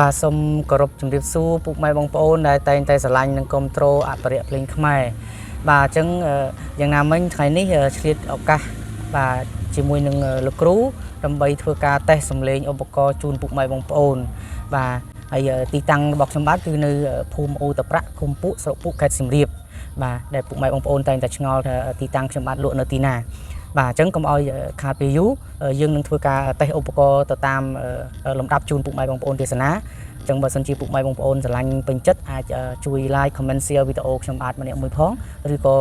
បាទសូមគោរពជំរាបសួរពុកម៉ែបងប្អូនដែលតែងតែស្រឡាញ់និងគាំទ្រអភិរក្សភ្លេងខ្មែរបាទអញ្ចឹងយ៉ាងណាមិញថ្ងៃនេះឆ្លៀតឱកាសបាទជាមួយនឹងលោកគ្រូដើម្បីធ្វើការតេស្តសម្លេងឧបករណ៍ជូនពុកម៉ែបងប្អូនបាទហើយទីតាំងរបស់ខ្ញុំបាទគឺនៅភូមិអូតប្រាក់ឃុំពួកស្រុកពុកខេត្តសៀមរាបបាទដែលពុកម៉ែបងប្អូនតែងតែឆ្ងល់ថាទីតាំងខ្ញុំបាទលក់នៅទីណាបាទអញ្ចឹងកុំឲ្យខាតពេលយូរយើងនឹងធ្វើការតេស្តឧបករណ៍ទៅតាមលំដាប់ជូនពុកម៉ែបងប្អូនទេសនាអញ្ចឹងបើសិនជាពុកម៉ែបងប្អូនស្រឡាញ់ពេញចិត្តអាចជួយ like comment share វីដេអូខ្ញុំបាទម្នាក់មួយផងឬក៏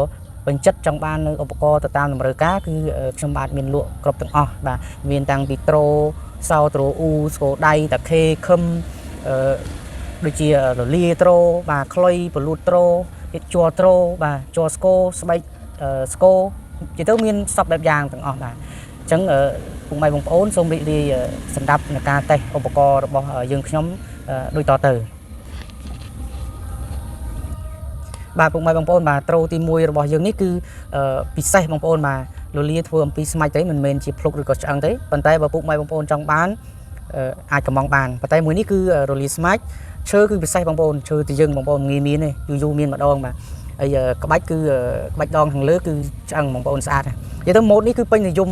ពេញចិត្តចង់បាននៅឧបករណ៍ទៅតាមតម្រូវការគឺខ្ញុំបាទមានលក់គ្រប់ទាំងអស់បាទមានតាំងពីត្រូសោត្រូអ៊ូស្គរដៃតាខេខឹមដូចជារលាត្រូបាទខ្លុយពលូតត្រូជ័រត្រូបាទជ័រស្គរស្បែកស្គរជាទៅមានសពបែបយ៉ាងទាំងអស់បាទអញ្ចឹងពុកម៉ែបងប្អូនសូមរីករាយសម្រាប់ในការតេស្តឧបករណ៍របស់យើងខ្ញុំដូចតទៅបាទពុកម៉ែបងប្អូនបាទត្រូទី1របស់យើងនេះគឺពិសេសបងប្អូនបាទលលាធ្វើអំពីស្មាច់ទេមិនមែនជាភ្លុកឬក៏ឆ្អឹងទេប៉ុន្តែបើពុកម៉ែបងប្អូនចង់បានអាចកំងបានប៉ុន្តែមួយនេះគឺរលាស្មាច់ឈើគឺពិសេសបងប្អូនឈើទីយើងបងប្អូនងាយមានទេយូរមានម្ដងបាទហើយក្បាច់គឺក្បាច់ដងខាងលើគឺឆ្អឹងបងប្អូនស្អាតនិយាយទៅម៉ូតនេះគឺពេញនិយម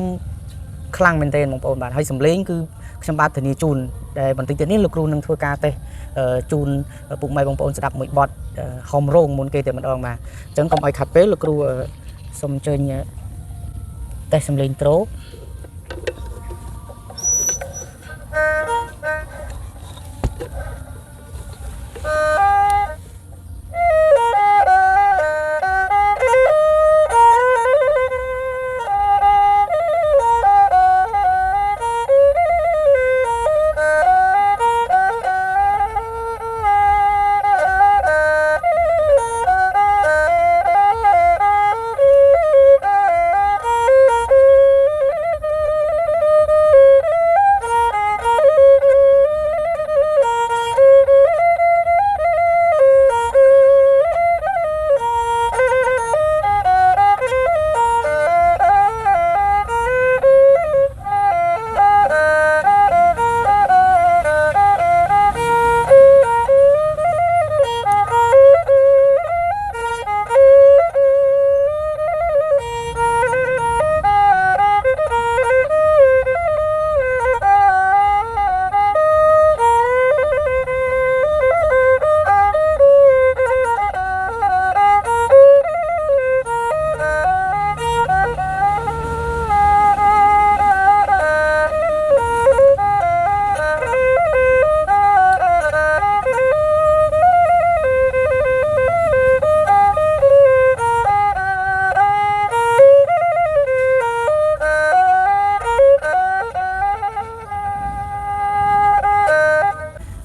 ខ្លាំងមែនទែនបងប្អូនបាទហើយសំឡេងគឺខ្ញុំបាទធានាជូនដែលបន្តិចទៀតនេះលោកគ្រូនឹងធ្វើការតេស្តជូនពុកម៉ែបងប្អូនស្ដាប់មួយបទហមរងមុនគេតែម្ដងបាទអញ្ចឹងកុំឲ្យខាត់ពេលលោកគ្រូសូមអញ្ជើញតេស្តសំឡេងត្រូ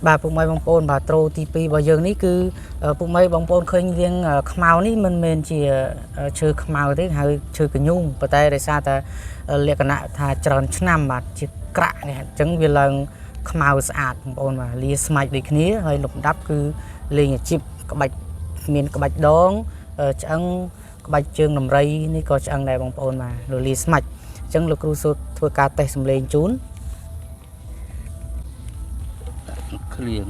បាទពុកម៉ែបងប្អូនបាទត្រូទី2របស់យើងនេះគឺពុកម៉ែបងប្អូនឃើញរៀងខ្មៅនេះមិនមែនជាឈើខ្មៅទេហៅឈើកញ្ញូងប៉ុន្តែដោយសារតែលក្ខណៈថាច្រើនឆ្នាំបាទជាក្រាក់នេះអញ្ចឹងវាឡើងខ្មៅស្អាតបងប្អូនបាទលាស្មាច់ដូចគ្នាហើយលំដាប់គឺលេងអាជីពក្បាច់មានក្បាច់ដងឆ្អឹងក្បាច់ជើងដំរីនេះក៏ឆ្អឹងដែរបងប្អូនបាទលាស្មាច់អញ្ចឹងលោកគ្រូសូត្រធ្វើការតេស្តសំឡេងជូនឃ្លៀង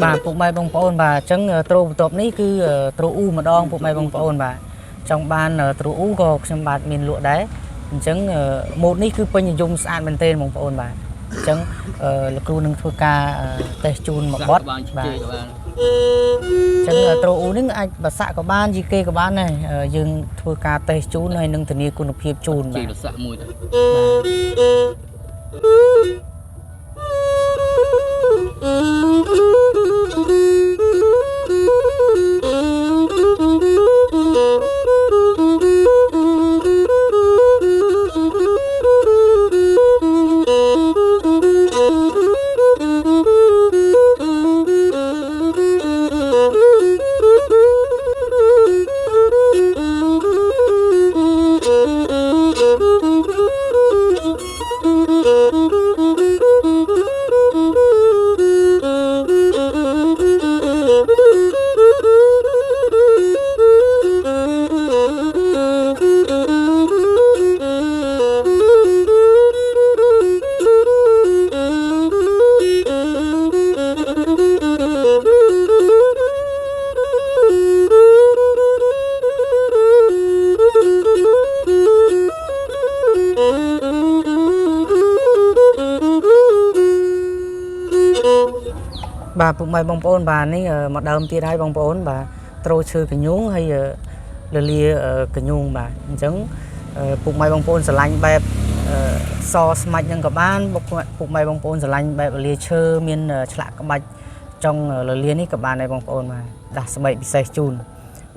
បាទពុកម៉ែបងប្អូនបាទអញ្ចឹងត្រូបន្ទាប់នេះគឺត្រូអ៊ូម្ដងពុកម៉ែបងប្អូនបាទចង់បានត្រូអ៊ូក៏ខ្ញុំបាទមានលក់ដែរអញ្ចឹងម៉ូដនេះគឺពេញនិយមស្អាតមែនទែនបងប្អូនបាទអញ្ចឹងលោកគ្រូនឹងធ្វើការតេស្តជូនមកបត់បាទអញ្ចឹងត្រូអ៊ូនេះអាចបសាក់ក៏បានយីគេក៏បានដែរយើងធ្វើការតេស្តជូនហើយនឹងធានាគុណភាពជូនបាទជីបសាក់មួយទៅបាទពុកម៉ែបងប្អូនបាទនេះមកដើមទៀតហើយបងប្អូនបាទត្រូឈើកញ្ញូងហើយលលាកញ្ញូងបាទអញ្ចឹងពុកម៉ែបងប្អូនស្រឡាញ់បែបសស្មាច់នឹងក៏បានពុកម៉ែបងប្អូនស្រឡាញ់បែបលលាឈើមានឆ្លាក់ក្បាច់ចុងលលានេះក៏បានដែរបងប្អូនបាទដាស់ស្បែកពិសេសជូន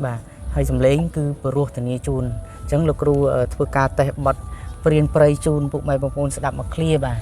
បាទហើយសំឡេងគឺព្រោះធានាជូនអញ្ចឹងលោកគ្រូធ្វើការតេស្តបត់ព្រៀនព្រៃជូនពុកម៉ែបងប្អូនស្ដាប់មកឃ្លាបាទ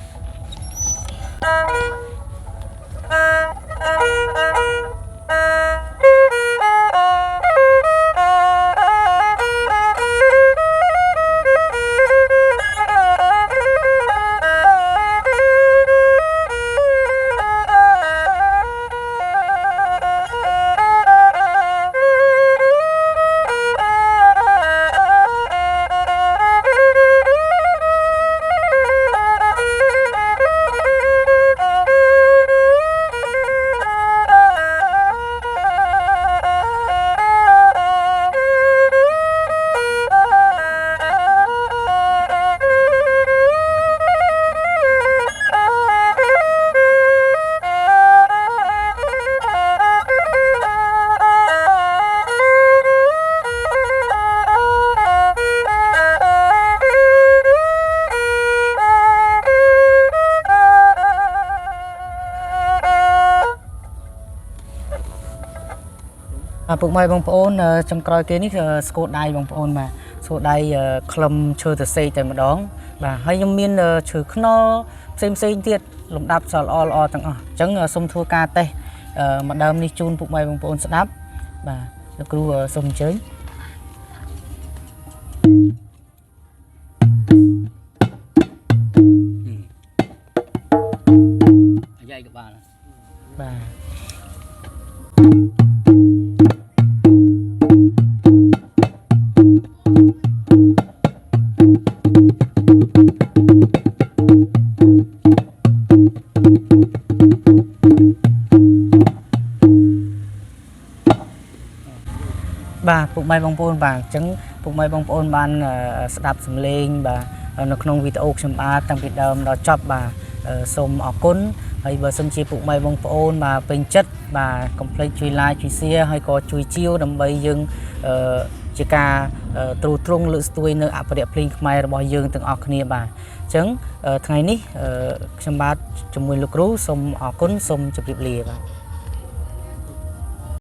ពុកម៉ែបងប្អូនចុងក្រោយគេនេះស្គរដៃបងប្អូនបាទស្គរដៃក្លឹមឈើទៅសេកតែម្ដងបាទហើយខ្ញុំមានឈើខ្នុរផ្សេងទៀតលំដាប់សល្អល្អទាំងអស់អញ្ចឹងសូមធ្វើការតេស្តមកដើមនេះជូនពុកម៉ែបងប្អូនស្ដាប់បាទលោកគ្រូសូមអញ្ជើញយាយក៏បានបាទ បាទពុកម៉ែបងប្អូនបាទអញ្ចឹងពុកម៉ែបងប្អូនបានស្ដាប់សំឡេងបាទនៅក្នុងវីដេអូខ្ញុំបាទតាំងពីដើមដល់ចប់បាទសូមអរគុណហើយបើសិនជាពុកម៉ែបងប្អូនបាទពេញចិត្តបាទកុំភ្លេចជួយ like ជួយ share ហើយក៏ជួយជាវដើម្បីយើងជាការទ្រទ្រង់លើកស្ទួយនៅអភិរក្សភ្លេងខ្មែររបស់យើងទាំងអស់គ្នាបាទអញ្ចឹងថ្ងៃនេះខ្ញុំបាទជាមួយលោកគ្រូសូមអរគុណសូមជម្រាបលាបាទ